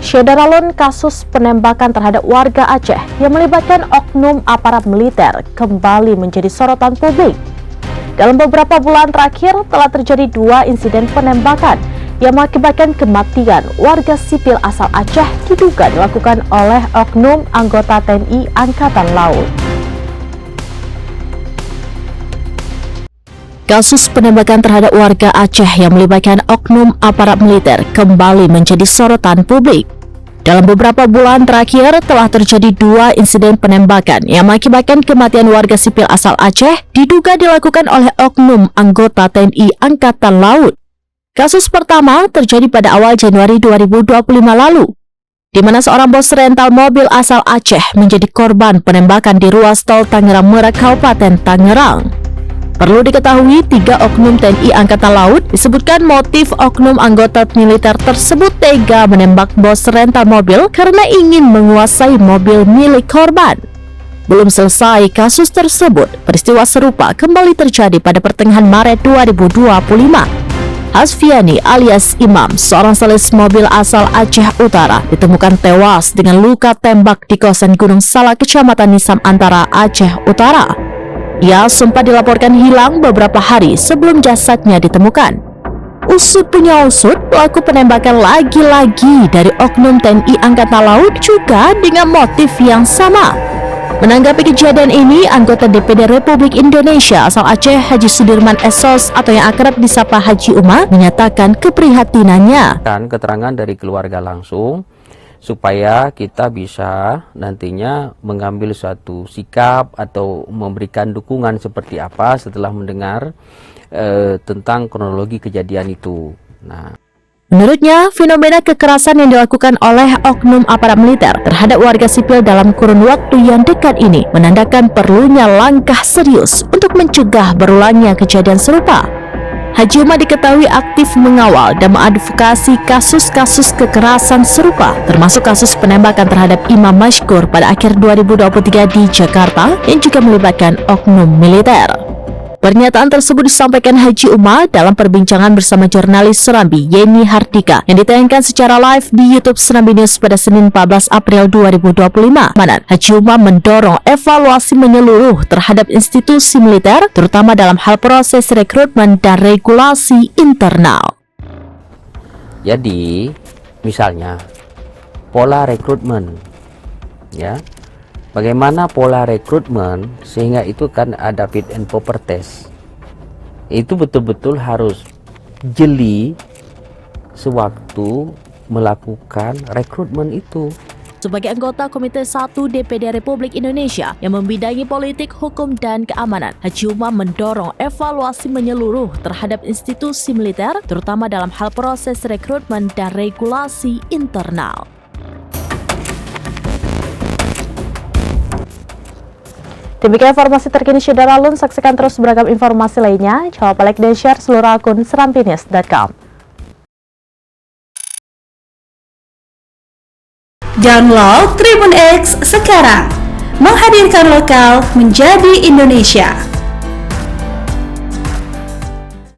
Syederalun kasus penembakan terhadap warga Aceh yang melibatkan oknum aparat militer kembali menjadi sorotan publik. Dalam beberapa bulan terakhir telah terjadi 2 insiden penembakan yang mengakibatkan kematian warga sipil asal Aceh diduga dilakukan oleh oknum anggota TNI Angkatan Laut. Kasus penembakan terhadap warga Aceh yang melibatkan oknum aparat militer kembali menjadi sorotan publik. Dalam beberapa bulan terakhir telah terjadi 2 insiden penembakan yang mengakibatkan kematian warga sipil asal Aceh diduga dilakukan oleh oknum anggota TNI Angkatan Laut. Kasus pertama terjadi pada awal Januari 2025 lalu, di mana seorang bos rental mobil asal Aceh menjadi korban penembakan di ruas tol Tangerang Merak, Kabupaten Tangerang. Perlu diketahui, 3 oknum TNI Angkatan Laut disebutkan motif oknum anggota militer tersebut tega menembak bos rental mobil karena ingin menguasai mobil milik korban. Belum selesai kasus tersebut, peristiwa serupa kembali terjadi pada pertengahan Maret 2025. Hasfiani alias Imam, seorang sales mobil asal Aceh Utara, ditemukan tewas dengan luka tembak di kawasan Gunung Salak, Kecamatan Nisam Antara, Aceh Utara. Ia sempat dilaporkan hilang beberapa hari sebelum jasadnya ditemukan. Usut punya usut, pelaku penembakan lagi-lagi dari oknum TNI Angkatan Laut juga dengan motif yang sama. Menanggapi kejadian ini, anggota DPD Republik Indonesia asal Aceh Haji Sudirman Esos atau yang akrab disapa Haji Umar menyatakan keprihatinannya. Dan keterangan dari keluarga langsung supaya kita bisa nantinya mengambil suatu sikap atau memberikan dukungan seperti apa setelah mendengar tentang kronologi kejadian itu. Menurutnya, fenomena kekerasan yang dilakukan oleh oknum aparat militer terhadap warga sipil dalam kurun waktu yang dekat ini menandakan perlunya langkah serius untuk mencegah berulangnya kejadian serupa. Haji Umar diketahui aktif mengawal dan mengadvokasi kasus-kasus kekerasan serupa, termasuk kasus penembakan terhadap Imam Mashkur pada akhir 2023 di Jakarta yang juga melibatkan oknum militer. Pernyataan tersebut disampaikan Haji Umar dalam perbincangan bersama jurnalis Serambi Yeni Hardika yang ditayangkan secara live di YouTube Serambi News pada Senin 14 April 2025. Mana Haji Umar mendorong evaluasi menyeluruh terhadap institusi militer, terutama dalam hal proses rekrutmen dan regulasi internal. Jadi, misalnya pola rekrutmen, ya. Bagaimana pola rekrutmen sehingga itu kan ada fit and proper test. Itu betul-betul harus jeli sewaktu melakukan rekrutmen itu. Sebagai anggota Komite 1 DPD Republik Indonesia yang membidangi politik, hukum, dan keamanan, Haji Umar mendorong evaluasi menyeluruh terhadap institusi militer, terutama dalam hal proses rekrutmen dan regulasi internal. Demikian informasi terkini Syederalun, saksikan terus beragam informasi lainnya. Jangan lupa like dan share seluruh akun serambinews.com. Download Tribun X sekarang, menghadirkan lokal menjadi Indonesia.